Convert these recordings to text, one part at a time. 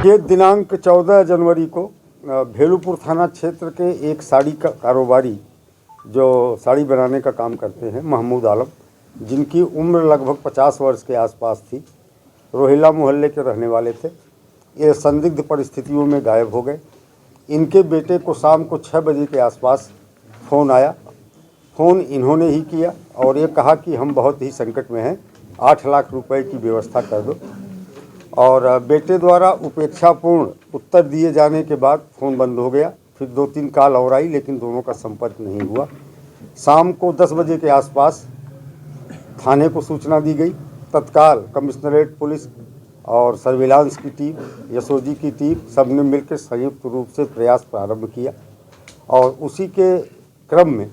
ये दिनांक 14 जनवरी को भेलूपुर थाना क्षेत्र के एक साड़ी का कारोबारी जो साड़ी बनाने का काम करते हैं महमूद आलम, जिनकी उम्र लगभग 50 वर्ष के आसपास थी, रोहिला मोहल्ले के रहने वाले थे। ये संदिग्ध परिस्थितियों में गायब हो गए। इनके बेटे को शाम को 6 बजे के आसपास फ़ोन आया। फ़ोन इन्होंने ही किया और ये कहा कि हम बहुत ही संकट में हैं, 8 लाख रुपए की व्यवस्था कर दो। और बेटे द्वारा उपेक्षापूर्ण उत्तर दिए जाने के बाद फ़ोन बंद हो गया। फिर 2-3 कॉल और आई, लेकिन दोनों का संपर्क नहीं हुआ। शाम को 10 बजे के आसपास थाने को सूचना दी गई। तत्काल कमिश्नरेट पुलिस और सर्विलांस की टीम, एसओजी की टीम, सबने मिलकर संयुक्त रूप से प्रयास प्रारंभ किया और उसी के क्रम में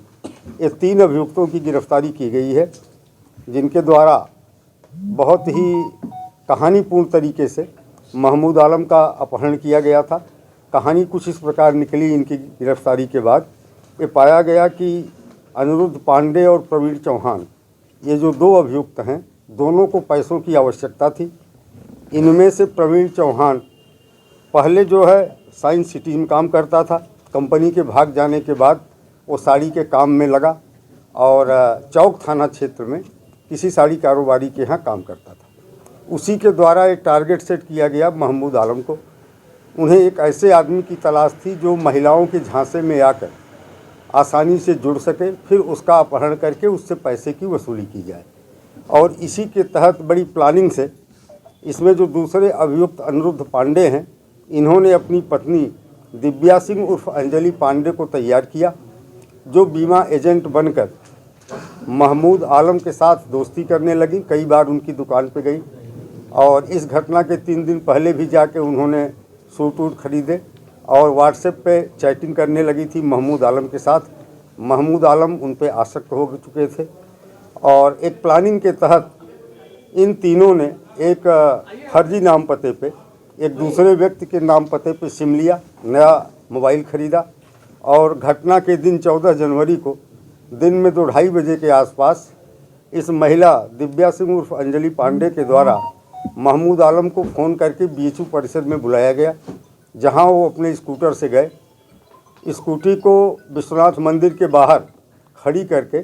ये 3 अभियुक्तों की गिरफ्तारी की गई है, जिनके द्वारा बहुत ही कहानीपूर्ण तरीके से महमूद आलम का अपहरण किया गया था। कहानी कुछ इस प्रकार निकली इनकी गिरफ्तारी के बाद। ये पाया गया कि अनिरुद्ध पांडे और प्रवीण चौहान, ये जो 2 अभियुक्त हैं, दोनों को पैसों की आवश्यकता थी। इनमें से प्रवीण चौहान पहले जो है साइंस सिटी में काम करता था। कंपनी के भाग जाने के बाद वो साड़ी के काम में लगा और चौक थाना क्षेत्र में किसी साड़ी कारोबारी के यहाँ काम करता था। उसी के द्वारा एक टारगेट सेट किया गया महमूद आलम को। उन्हें एक ऐसे आदमी की तलाश थी जो महिलाओं के झांसे में आकर आसानी से जुड़ सके, फिर उसका अपहरण करके उससे पैसे की वसूली की जाए। और इसी के तहत बड़ी प्लानिंग से इसमें जो दूसरे अभियुक्त अनिरुद्ध पांडे हैं, इन्होंने अपनी पत्नी दिव्या सिंह उर्फ अंजलि पांडे को तैयार किया, जो बीमा एजेंट बनकर महमूद आलम के साथ दोस्ती करने लगी। कई बार उनकी दुकान पे गई और इस घटना के 3 दिन पहले भी जाके उन्होंने सूट वूट खरीदे और व्हाट्सएप पे चैटिंग करने लगी थी महमूद आलम के साथ। महमूद आलम उन पे आसक्त हो चुके थे और एक प्लानिंग के तहत इन तीनों ने एक फर्जी नाम पते पे, एक दूसरे व्यक्ति के नाम पते पे सिम लिया, नया मोबाइल ख़रीदा और घटना के दिन 14 जनवरी को दिन में 2-2:30 बजे के आसपास इस महिला दिव्या सिंह उर्फ अंजलि पांडे के द्वारा महमूद आलम को फ़ोन करके बीएचयू परिसर में बुलाया गया, जहां वो अपने स्कूटर से गए। स्कूटी को विश्वनाथ मंदिर के बाहर खड़ी करके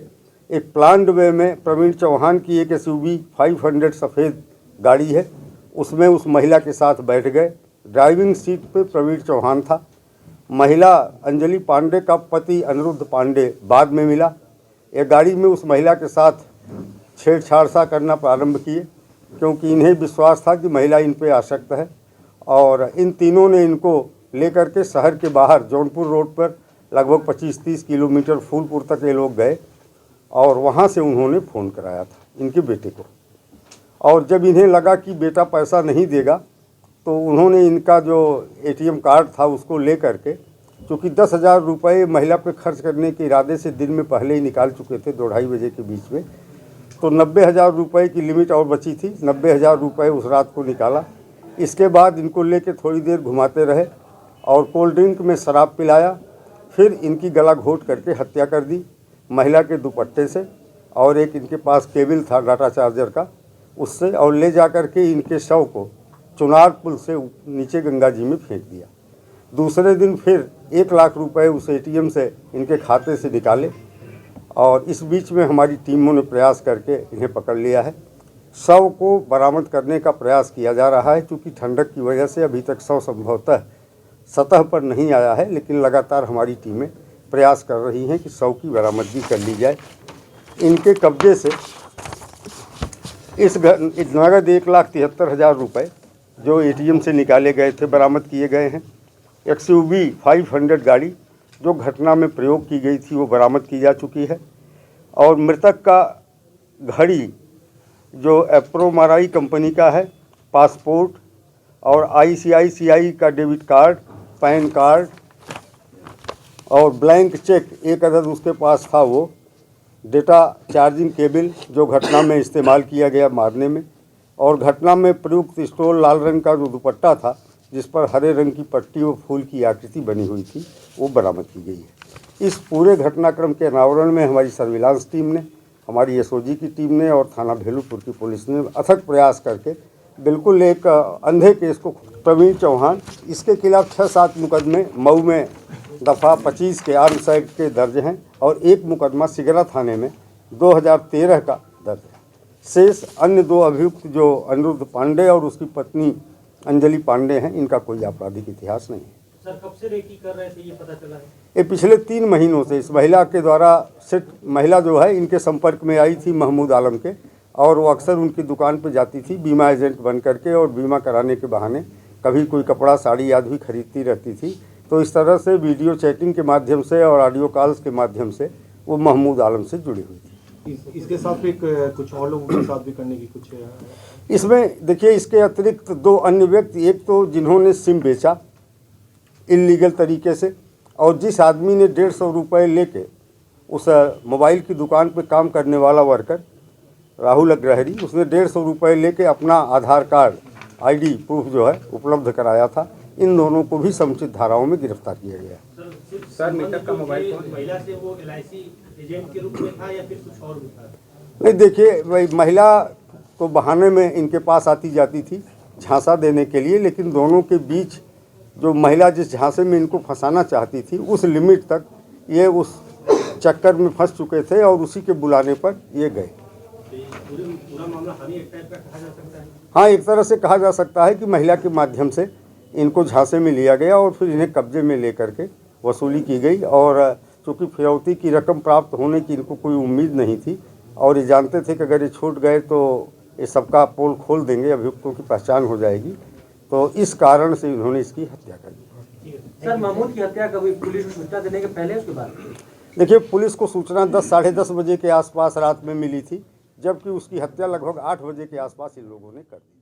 एक प्लान्ड वे में प्रवीण चौहान की एक एसयूवी 500 सफ़ेद गाड़ी है, उसमें उस महिला के साथ बैठ गए। ड्राइविंग सीट पे प्रवीण चौहान था। महिला अंजलि पांडे का पति अनिरुद्ध पांडे बाद में मिला। एक गाड़ी में उस महिला के साथ छेड़छाड़ सा करना प्रारंभ किए, क्योंकि इन्हें विश्वास था कि महिला इन पे आसक्त है। और इन तीनों ने इनको लेकर के शहर के बाहर जौनपुर रोड पर लगभग 25-30 किलोमीटर फूलपुर तक ये लोग गए और वहाँ से उन्होंने फ़ोन कराया था इनके बेटे को। और जब इन्हें लगा कि बेटा पैसा नहीं देगा, तो उन्होंने इनका जो एटीएम कार्ड था उसको ले करके, चूँकि 10,000 रुपये महिला पे खर्च करने के इरादे से दिन में पहले ही निकाल चुके थे 2-2:30 बजे के बीच में, तो 90,000 रुपये की लिमिट और बची थी। 90,000 रुपये उस रात को निकाला। इसके बाद इनको लेके थोड़ी देर घुमाते रहे और कोल्ड ड्रिंक में शराब पिलाया। फिर इनकी गला घोट करके हत्या कर दी महिला के दुपट्टे से, और एक इनके पास केबल था डाटा चार्जर का, उससे, और ले जा कर के इनके शव को चुनार पुल से नीचे गंगा जी में फेंक दिया। दूसरे दिन फिर 1 लाख रुपये उस एटीएम से इनके खाते से निकाले और इस बीच में हमारी टीमों ने प्रयास करके इन्हें पकड़ लिया है। शव को बरामद करने का प्रयास किया जा रहा है। चूँकि ठंडक की वजह से अभी तक शव संभवतः सतह पर नहीं आया है, लेकिन लगातार हमारी टीमें प्रयास कर रही हैं कि शव की बरामदगी कर ली जाए। इनके कब्जे से इस नगद 1,73,000 रुपये जो एटीएम से निकाले गए थे बरामद किए गए हैं। एक्सयूवी 500 गाड़ी जो घटना में प्रयोग की गई थी वो बरामद की जा चुकी है। और मृतक का घड़ी जो एप्रोमाराई कंपनी का है, पासपोर्ट और ICICI का डेबिट कार्ड, पैन कार्ड और ब्लैंक चेक 1 अदद उसके पास था, वो डेटा चार्जिंग केबल जो घटना में इस्तेमाल किया गया मारने में, और घटना में प्रयुक्त स्टोल लाल रंग का जो दुपट्टा था जिस पर हरे रंग की पट्टी व फूल की आकृति बनी हुई थी, वो बरामद की गई है। इस पूरे घटनाक्रम के अनावरण में हमारी सर्विलांस टीम ने, हमारी एसओजी की टीम ने और थाना भेलूपुर की पुलिस ने अथक प्रयास करके बिल्कुल एक अंधे केस को प्रवीण चौहान, इसके खिलाफ 6-7 मुकदमे मऊ में दफ़ा 25 के आर्म्स एक्ट के दर्ज हैं और एक मुकदमा सिगरा थाने में 2013 का दर्ज है। शेष अन्य 2 अभियुक्त जो अनिरुद्ध पांडे और उसकी पत्नी अंजलि पांडे हैं, इनका कोई आपराधिक इतिहास नहीं है। सर कब से रेकी कर रहे थे ये पता चला है? ये पिछले 3 महीनों से इस महिला के द्वारा सेट महिला जो है इनके संपर्क में आई थी महमूद आलम के, और वो अक्सर उनकी दुकान पे जाती थी बीमा एजेंट बन करके, और बीमा कराने के बहाने कभी कोई कपड़ा साड़ी आदि भी खरीदती रहती थी। तो इस तरह से वीडियो चैटिंग के माध्यम से और ऑडियो कॉल्स के माध्यम से वो महमूद आलम से जुड़ी हुई थी। इसके साथ भी कुछ और लोगों के साथ भी करने की कुछ इसमें देखिए, इसके अतिरिक्त 2 अन्य व्यक्ति, एक तो जिन्होंने सिम बेचा इल्लीगल तरीके से, और जिस आदमी ने 150 रुपये लेके उस मोबाइल की दुकान पे काम करने वाला वर्कर राहुल अग्रहरी, उसने 150 रुपये लेके अपना आधार कार्ड आईडी प्रूफ जो है उपलब्ध कराया था। इन दोनों को भी समुचित धाराओं में गिरफ्तार किया गया। सर मृतक का मोबाइल महिला से वो LIC एजेंट के रूप में था या फिर कुछ और भी था? नहीं, देखिए भाई, महिला तो बहाने में इनके पास आती जाती थी झांसा देने के लिए, लेकिन दोनों के बीच जो महिला जिस झांसे में इनको फंसाना चाहती थी उस लिमिट तक ये उस चक्कर में फंस चुके थे और उसी के बुलाने पर ये गए। पूरा मामला हनी एक टाइप का कहा जा सकता है? हाँ, एक तरह से कहा जा सकता है कि महिला के माध्यम से इनको झांसे में लिया गया और फिर इन्हें कब्जे में लेकर के वसूली की गई, और चूँकि फिरौती की रकम प्राप्त होने की इनको कोई उम्मीद नहीं थी और ये जानते थे कि अगर ये छूट गए तो ये सबका पोल खोल देंगे, अभियुक्तों की पहचान हो जाएगी, तो इस कारण से इन्होंने इसकी हत्या कर दी। सर महमूद की हत्या कभी पुलिस को सूचना देने के पहले उसके बाद? देखिए, पुलिस को सूचना 10 साढ़े 10 बजे के आसपास रात में मिली थी, जबकि उसकी हत्या लगभग 8 बजे के आसपास इन लोगों ने कर दी थी।